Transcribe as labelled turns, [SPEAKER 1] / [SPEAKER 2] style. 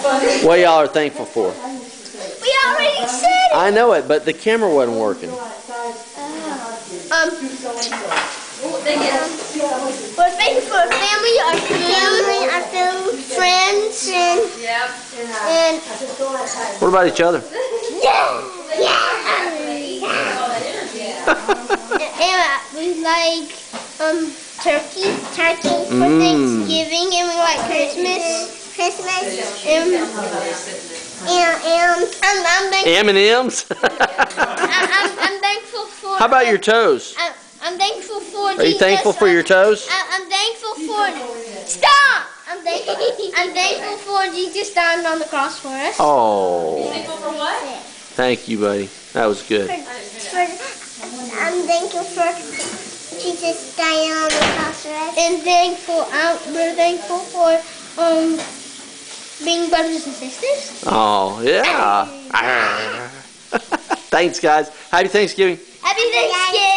[SPEAKER 1] What y'all are thankful for?
[SPEAKER 2] We already said it.
[SPEAKER 1] I know it, but the camera wasn't working.
[SPEAKER 2] We're thankful for our family, our food, friends, and
[SPEAKER 1] What about each other?
[SPEAKER 2] and we like turkey for Thanksgiving, and we like Christmas. And I'm thankful.
[SPEAKER 1] M&M's?
[SPEAKER 2] I'm thankful for.
[SPEAKER 1] How about your toes?
[SPEAKER 2] I'm thankful for.
[SPEAKER 1] Are you thankful for your toes?
[SPEAKER 2] I'm thankful for. Stop! I'm thankful for Jesus dying on the cross for us.
[SPEAKER 1] Oh.
[SPEAKER 3] Thankful for what?
[SPEAKER 1] Thank you, buddy. That was good.
[SPEAKER 2] I'm thankful for Jesus dying on the cross for us. And we're thankful for being brothers and sisters.
[SPEAKER 1] Oh, yeah. Thanks, guys. Happy Thanksgiving.
[SPEAKER 2] Happy Thanksgiving.